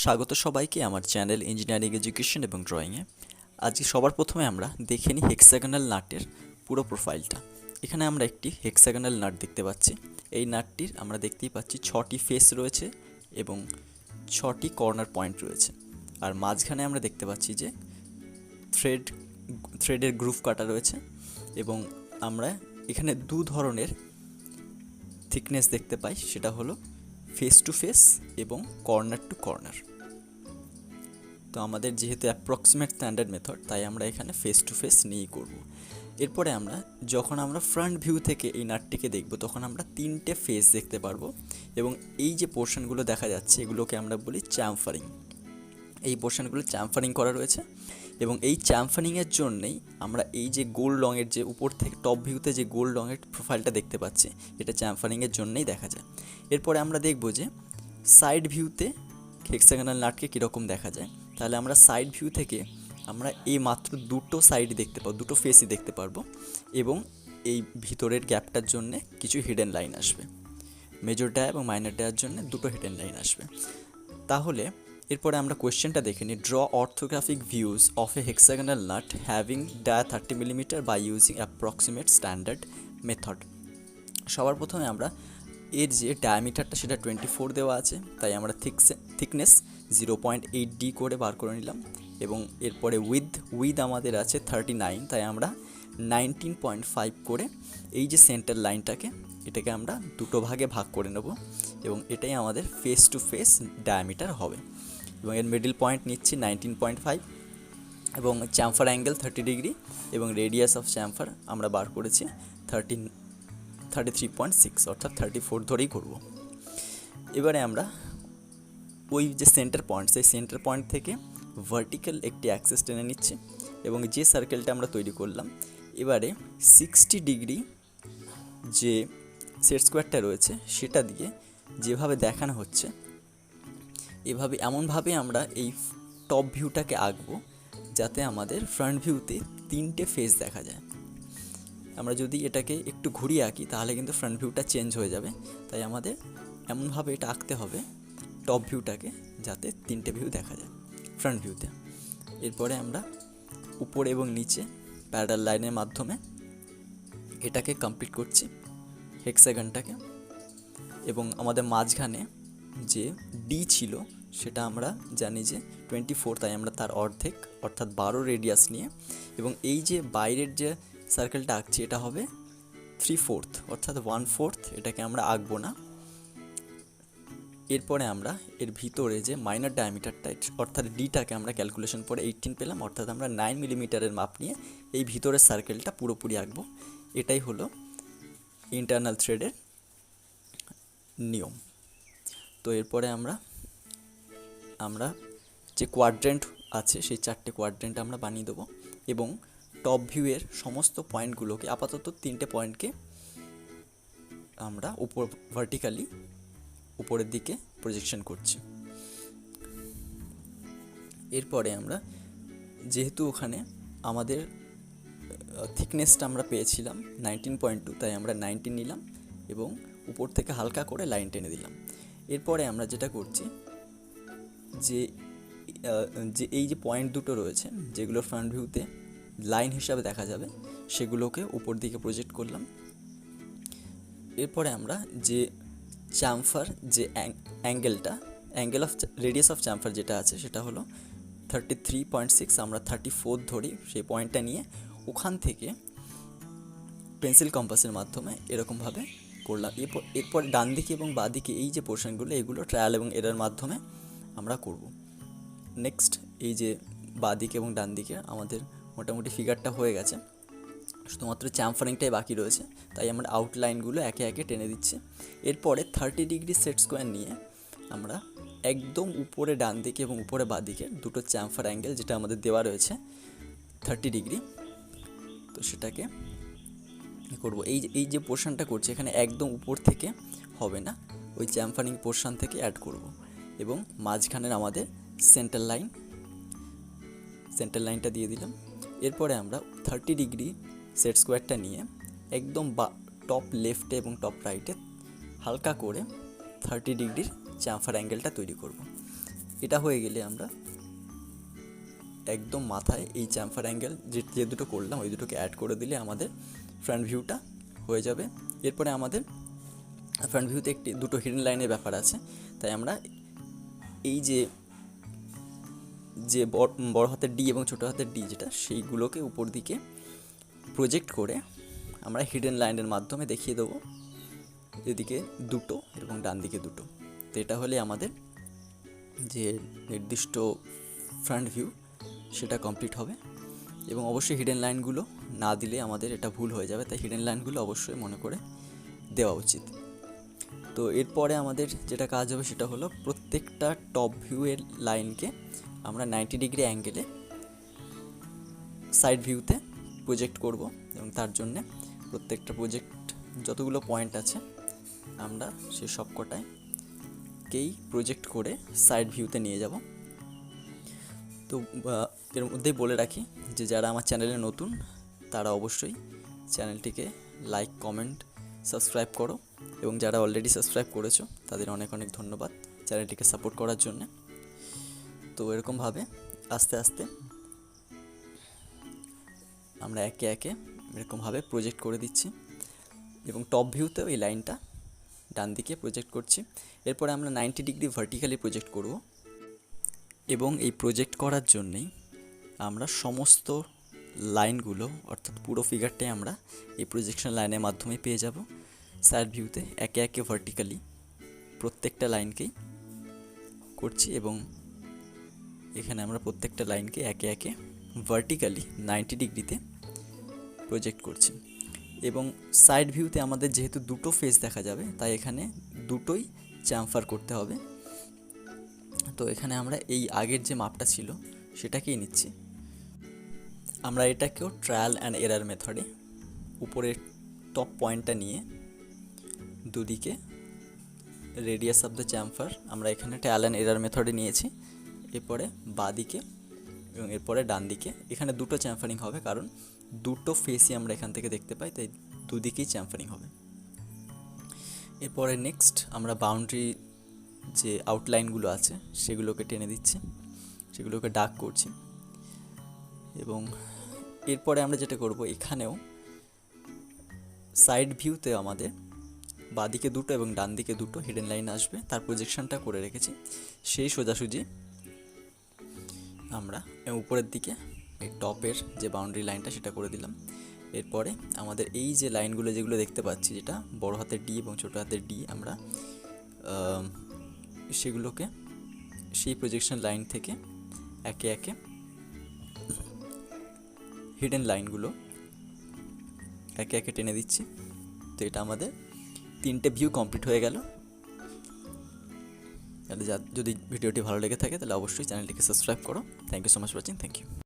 স্বাগত সবাইকে আমার চ্যানেল ইঞ্জিনিয়ারিং এডুকেশন এবং ড্রয়িংয়ে। আজকে সবার প্রথমে আমরা দেখে নিই হেক্সাগোনাল নাটের পুরো প্রোফাইলটা। এখানে আমরা একটি হেক্সাগোনাল নাট দেখতে পাচ্ছি। এই নাটটির আমরা দেখতেই পাচ্ছি 6টি ফেস রয়েছে এবং 6টি কর্নার পয়েন্ট রয়েছে। আর মাঝখানে আমরা দেখতে পাচ্ছি যে থ্রেডের গ্রুভ কাটা রয়েছে এবং আমরা এখানে দু ধরনের থিকনেস দেখতে পাই, সেটা হলো ফেস টু ফেস এবং কর্নার টু কর্নার। তো আমাদের যেহেতু অ্যাপ্রক্সিমেট স্ট্যান্ডার্ড মেথড, তাই আমরা এখানে ফেস টু ফেস নিয়েই করব। এরপরে যখন আমরা ফ্রন্ট ভিউ থেকে এই নাটটিকে দেখব, তখন আমরা 3টে ফেস দেখতে পারবো এবং এই যে পোর্শনগুলো দেখা যাচ্ছে এগুলোকে আমরা বলি চ্যামফারিং। এই পোর্শনগুলো চ্যামফারিং করা রয়েছে এবং এই চ্যামফারিংয়ের জন্যেই আমরা এই যে গোল্ড রঙের, যে উপর থেকে টপ ভিউতে যে গোল্ড রঙের প্রোফাইলটা দেখতে পাচ্ছি, এটা চ্যামফারিংয়ের জন্যই দেখা যায়। এরপরে আমরা দেখব যে সাইড ভিউতে হেক্সাগোনাল নাটকে কীরকম দেখা যায়। তাহলে আমরা সাইড ভিউ থেকে আমরা এই মাত্র দুটো সাইড দেখতে পাবো, দুটো ফেসই দেখতে পারবো এবং এই ভিতরের গ্যাপটার জন্যে কিছু হিডেন লাইন আসবে। মেজর ডায়া এবং মাইনর ডায়ার জন্য দুটো হিডেন লাইন আসবে। তাহলে এরপরে আমরা কোয়েশ্চেনটা দেখে নিই। Draw orthographic views of a hexagonal nut having dia 30 millimetre by using approximate standard method. সবার প্রথমে আমরা এর যে ডায়ামিটারটা সেটা 24 দেওয়া আছে, তাই আমরা থিকনেস 0.8D করে বার করে নিলাম এবং এরপরে উইথ আমাদের আছে 39, তাই আমরা 19.5 করে এই যে সেন্টার লাইনটাকে, এটাকে আমরা দুটো ভাগে ভাগ করে নেব এবং এটাই আমাদের ফেস টু ফেস ডায়ামিটার হবে। এবং এর মিডল পয়েন্ট নিচ্ছি 19.5 এবং চ্যামফার অ্যাঙ্গেল 30 ডিগ্রি এবং রেডিয়াস অফ চ্যামফার আমরা বার করেছি 33.6 অর্থাৎ 34 ধরেই করব। এবারে আমরা ওই যে সেন্টার পয়েন্ট, সেই সেন্টার পয়েন্ট থেকে ভার্টিক্যাল একটি অ্যাক্সিস টেনে নিচ্ছি এবং যে সার্কেলটা আমরা তৈরি করলাম, এবারে 60 ডিগ্রি যে সেট স্কোয়ারটা রয়েছে সেটা দিয়ে যেভাবে দেখানো হচ্ছে, এমনভাবে আমরা এই টপ ভিউটাকে আঁকবো যাতে আমাদের ফ্রন্ট ভিউতে 3টে ফেস দেখা যায়। আমরা যদি এটাকে একটু ঘুরিয়ে আঁকি তাহলে কিন্তু ফ্রন্ট ভিউটা চেঞ্জ হয়ে যাবে, তাই আমাদের এমনভাবে এটা আঁকতে হবে টপ ভিউটাকে যাতে 3টে ভিউ দেখা যায় ফ্রন্ট ভিউতে। এরপরে আমরা উপরে এবং নিচে প্যারালাল লাইনের মাধ্যমে এটাকে কমপ্লিট করছি হেক্সাগনটাকে এবং আমাদের মাঝখানে যে ডি ছিল সেটা আমরা জানি যে 24, তাই আমরা তার অর্ধেক অর্থাৎ 12 রেডিয়াস নিয়ে এবং এই যে বাইরের যে সার্কেলটা আঁকছি এটা হবে 3/4 অর্থাৎ 1/4, এটাকে আমরা আঁকবো না। এরপরে আমরা এর ভিতরে যে মাইনর ডায়ামিটারটা অর্থাৎ ডিটাকে আমরা ক্যালকুলেশন করে 18 পেলাম, অর্থাৎ আমরা 9 মিলিমিটারের মাপ নিয়ে এই ভিতরের সার্কেলটা পুরোপুরি আঁকবো। এটাই হলো ইন্টারনাল থ্রেডের নিয়ম। তো এরপরে আমরা যে কোয়াড্রেন্ট আছে সেই 4টে কোয়াড্রেন্ট আমরা বানিয়ে দেবো এবং টপ ভিউয়ের সমস্ত পয়েন্টগুলোকে, আপাতত 3টে পয়েন্টকে আমরা ভার্টিক্যালি উপরের দিকে প্রজেকশন করছি। এরপরে আমরা যেহেতু ওখানে আমাদের থিকনেসটা আমরা পেয়েছিলাম 19.2, তাই আমরা 19 নিলাম এবং উপর থেকে হালকা করে লাইন টেনে দিলাম। এরপরে আমরা যেটা করছি যে এই যে পয়েন্ট দুটো রয়েছে যেগুলো ফ্রন্ট ভিউতে লাইন হিসাবে দেখা যাবে, সেগুলোকে উপর দিকে প্রজেক্ট করলাম। এরপরে আমরা যে চ্যামফার যে angle of radius of chamfer যেটা আছে সেটা হলো 33.6, আমরা 34 ধরি সেই পয়েন্টটা নিয়ে ওখান থেকে পেন্সিল কম্পাসের মাধ্যমে এরকমভাবে করলাম। এরপর ডান দিকে এবং বাঁ দিকে এই যে পোর্শনগুলো, এগুলো ট্রায়াল এবং এরার মাধ্যমে আমরা করব। নেক্সট এই যে বাঁ দিকে এবং ডান দিকে আমাদের মোটামুটি ফিগারটা হয়ে গেছে, শুধুমাত্র চ্যামফারিংটাই বাকি রয়েছে, তাই আমরা আউটলাইনগুলো একে একে টেনে দিচ্ছি। এরপরে 30 ডিগ্রি সেট স্কোয়ার নিয়ে আমরা একদম উপরে ডান দিকে এবং উপরে বাঁ দিকে দুটো চ্যামফার অ্যাঙ্গেল যেটা আমাদের দেওয়া রয়েছে 30 ডিগ্রি, তো সেটাকে করব। এই যে পোর্শনটা করছি এখানে একদম উপর থেকে হবে না, ওই চ্যামফারিং পোর্শন থেকে অ্যাড করব এবং মাঝখানের আমাদের সেন্টার লাইনটা দিয়ে দিলাম। এরপরে আমরা 30 ডিগ্রি সেট স্কোয়ারটা নিয়ে একদম টপ লেফটে এবং টপ রাইটে হালকা করে 30 ডিগ্রির চ্যামফার অ্যাঙ্গেলটা তৈরি করব। এটা হয়ে গেলে আমরা একদম মাথায় এই চ্যামফার অ্যাঙ্গেল যে দুটো করলাম ওই দুটোকে অ্যাড করে দিলে আমাদের ফ্রন্ট ভিউটা হয়ে যাবে। এরপরে আমাদের ফ্রন্ট ভিউতে দুটো হিডেন লাইনের ব্যাপার আছে, তাই আমরা এই যে বড় হাতের ডি এবং ছোটো হাতের ডি যেটা সেইগুলোকে উপর দিকে প্রজেক্ট করে আমরা হিডেন লাইনের মাধ্যমে দেখিয়ে দেবো এদিকে দুটো এবং ডান দিকে দুটো। তো এটা হলে আমাদের যে নির্দিষ্ট ফ্রন্ট ভিউ সেটা কমপ্লিট হবে। এবং অবশ্যই হিডেন লাইনগুলো না দিলে আমাদের এটা ভুল হয়ে যাবে, তাই হিডেন লাইনগুলো অবশ্যই মনে করে দেওয়া উচিত। তো এরপরে আমাদের যেটা কাজ হবে সেটা হলো প্রত্যেকটা টপ ভিউয়ের লাইনকে আমরা 90 ডিগ্রি অ্যাঙ্গেলে সাইড ভিউতে প্রজেক্ট করব এবং তার জন্যে প্রত্যেকটা প্রজেক্ট যতগুলো পয়েন্ট আছে আমরা সেই সবকটাকেই প্রজেক্ট করে সাইড ভিউতে নিয়ে যাব। তো এর মধ্যেই বলে রাখি যে যারা আমার চ্যানেলে নতুন তারা অবশ্যই চ্যানেলটিকে লাইক, কমেন্ট, সাবস্ক্রাইব করো এবং যারা অলরেডি সাবস্ক্রাইব করেছো তাদের অনেক অনেক ধন্যবাদ চ্যানেলটিকে সাপোর্ট করার জন্য। তো এরকমভাবে আস্তে আস্তে আমরা একে একে এরকমভাবে প্রজেক্ট করে দিচ্ছি এবং টপ ভিউতেও এই লাইনটা ডান দিকে প্রজেক্ট করছি। এরপরে আমরা 90 ডিগ্রি ভার্টিক্যালি প্রজেক্ট করব এবং এই প্রজেক্ট করার জন্যেই আমরা সমস্ত লাইনগুলো অর্থাৎ পুরো ফিগারটাই আমরা এই প্রজেকশন লাইনের মাধ্যমে পেয়ে যাব। সাইড ভিউতে একে একে ভার্টিক্যালি প্রত্যেকটা লাইনকেই করছি এবং এখানে আমরা প্রত্যেকটা লাইনকে একে একে ভার্টিক্যালি 90 ডিগ্রিতে প্রজেক্ট করছি। এবং সাইড ভিউতে আমাদের যেহেতু দুটো ফেস দেখা যাবে তাই এখানে দুটোই চ্যামফার করতে হবে। তো এখানে আমরা এই আগের যে মাপটা ছিল সেটাকেই নিচ্ছি। আমরা এটাকেও ট্রায়াল অ্যান্ড এরার মেথডে উপরের টপ পয়েন্টটা নিয়ে দুদিকে রেডিয়াস অফ দ্য চ্যামফার আমরা এখানে ট্রায়াল অ্যান্ড এরার মেথডে নিয়েছি। এরপরে বাঁ দিকে এবং এরপরে ডান দিকে এখানে দুটো চ্যামফারিং হবে, কারণ দুটো ফেসই আমরা এখান থেকে দেখতে পাই, তাই দুদিকেই চ্যামফারিং হবে। এরপরে নেক্সট আমরা বাউন্ডারি যে আউটলাইনগুলো আছে সেগুলোকে টেনে দিচ্ছি, সেগুলোকে ডার্ক করছি। এবং এরপরে আমরা যেটা করব, এখানেও সাইড ভিউতে আমাদের বাঁদিকে দুটো এবং ডান দিকে দুটো হিডেন লাইন আসবে, তার প্রজেকশনটা করে রেখেছি। সেই সোজাসুজি আমরা উপরের দিকে এই টপের যে বাউন্ডারি লাইনটা সেটা করে দিলাম। এরপরে আমাদের এই যে লাইনগুলো যেগুলো দেখতে পাচ্ছি, যেটা বড় হাতের ডি এবং ছোটো হাতের ডি, আমরা সেগুলোকে সেই প্রজেকশন লাইন থেকে একে একে হিডেন লাইনগুলো একে একে টেনে দিচ্ছি। তো এটা আমাদের 3টে ভিউ কমপ্লিট হয়ে গেল। তাহলে যদি ভিডিওটি ভালো লেগে থাকে তাহলে অবশ্যই চ্যানেলটিকে সাবস্ক্রাইব করো। Thank you so much for watching. Thank you.